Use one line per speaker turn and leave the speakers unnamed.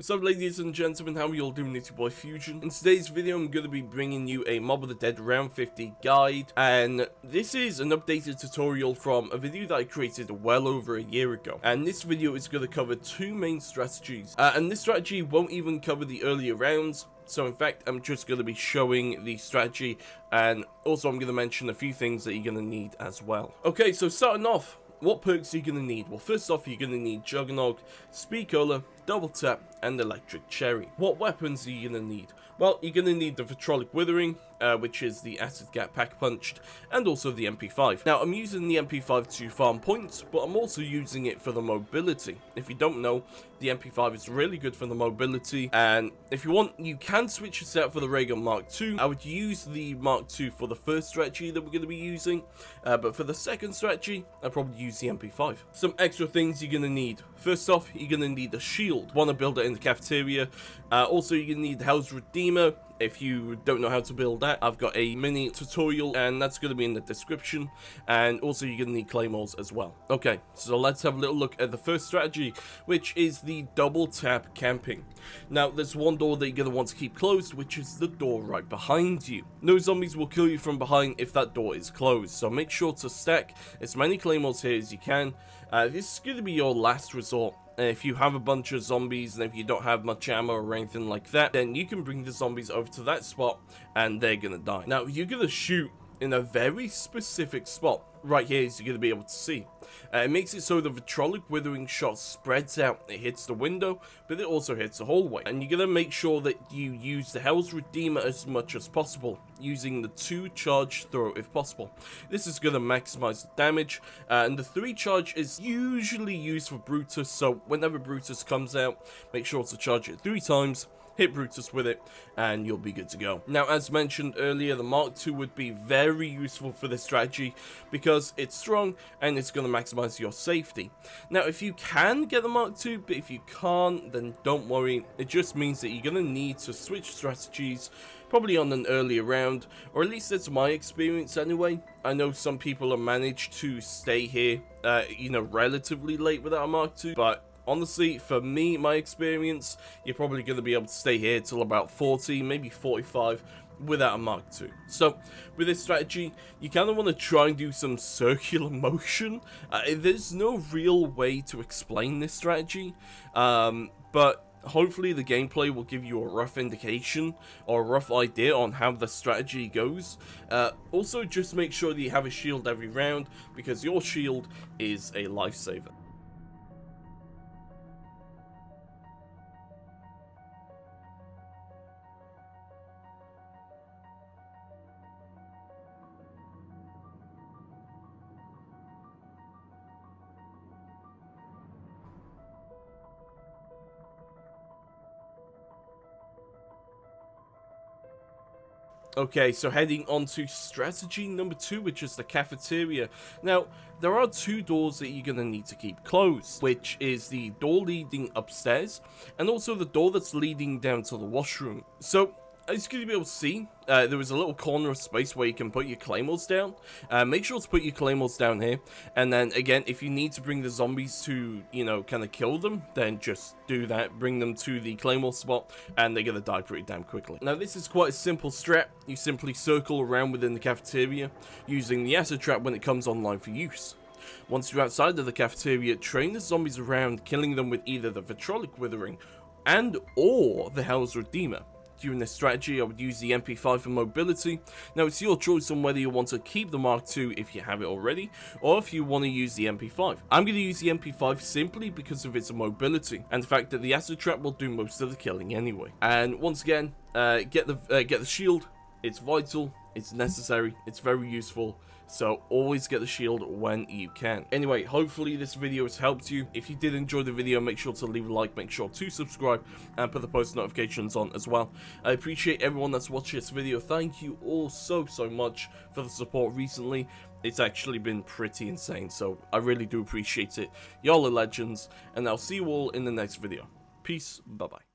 What's up, ladies and gentlemen, how are you all doing? It's your boy Fusion. In today's video, I'm going to be bringing you a Mob of the Dead round 50 guide, and this is an updated tutorial from a video that I created well over a year ago. And this video is going to cover two main strategies, and this strategy won't even cover the earlier rounds. So in fact, I'm just going to be showing the strategy, and also I'm going to mention a few things that you're going to need as well. Okay, so starting off, what perks are you going to need? Well, first off, you're going to need Juggernog, Speed Cola, Double Tap, and Electric Cherry. What weapons are you going to need? Well, you're going to need the Vitrolic Withering, which is the Acid Gap Pack Punched, and also the MP5. Now, I'm using the MP5 to farm points, but I'm also using it for the mobility. If you don't know, the MP5 is really good for the mobility, and if you want, you can switch it out for the Raygun Mark II. I would use the Mark II for the first strategy that we're going to be using, but for the second strategy, I'd probably use the MP5. Some extra things you're going to need. First off, you're going to need a shield. Want to build it in the cafeteria. Also, you're going to need the Hell's Redeemer. If you don't know how to build that, I've got a mini tutorial, and that's going to be in the description. And also, you're going to need claymores as well. Okay, so let's have a little look at the first strategy, which is the double tap camping. Now, there's one door that you're going to want to keep closed, which is the door right behind you. No zombies will kill you from behind if that door is closed, so make sure to stack as many claymores here as you can. This is going to be your last resort. If you have a bunch of zombies and if you don't have much ammo or anything like that, then you can bring the zombies over to that spot and they're gonna die. Now, you're gonna shoot in a very specific spot. Right here, as you're going to be able to see. It makes it so the Vitrolic Withering shot spreads out. It hits the window, but it also hits the hallway. And you're going to make sure that you use the Hell's Redeemer as much as possible, using the 2 charge throw if possible. This is going to maximize the damage, and the 3 charge is usually used for Brutus, so whenever Brutus comes out, make sure to charge it 3 times. Hit Brutus with it, and you'll be good to go. Now, as mentioned earlier, the Mark II would be very useful for this strategy because it's strong and it's going to maximize your safety. Now, if you can get the Mark II, but if you can't, then don't worry. It just means that you're going to need to switch strategies, probably on an earlier round, or at least that's my experience anyway. I know some people have managed to stay here, relatively late without a Mark II, but honestly, for me, my experience, you're probably going to be able to stay here till about 40, maybe 45, without a Mark II. So, with this strategy, you kind of want to try and do some circular motion. There's no real way to explain this strategy, but hopefully the gameplay will give you a rough indication or a rough idea on how the strategy goes. Also, just make sure that you have a shield every round, because your shield is a lifesaver. Okay, so heading on to strategy number 2, which is the cafeteria. Now, there are 2 doors that you're going to need to keep closed, which is the door leading upstairs, and also the door that's leading down to the washroom. So, as you can be able to see, there is a little corner of space where you can put your claymores down. Make sure to put your claymores down here, and then again, if you need to bring the zombies to, kind of kill them, then just do that. Bring them to the claymore spot, and they're gonna die pretty damn quickly. Now, this is quite a simple strat. You simply circle around within the cafeteria, using the acid trap when it comes online for use. Once you're outside of the cafeteria, train the zombies around, killing them with either the Vitrolic Withering and or the Hell's Redeemer. During this strategy, I would use the MP5 for mobility. Now, it's your choice on whether you want to keep the Mark II if you have it already, or if you want to use the MP5. I'm going to use the MP5 simply because of its mobility, and the fact that the acid trap will do most of the killing anyway. And once again, get the shield. It's vital, it's necessary, it's very useful, so always get the shield when you can. Anyway, hopefully this video has helped you. If you did enjoy the video, make sure to leave a like, make sure to subscribe, and put the post notifications on as well. I appreciate everyone that's watched this video. Thank you all so much for the support recently. It's actually been pretty insane, so I really do appreciate it. Y'all are legends, and I'll see you all in the next video. Peace, bye-bye.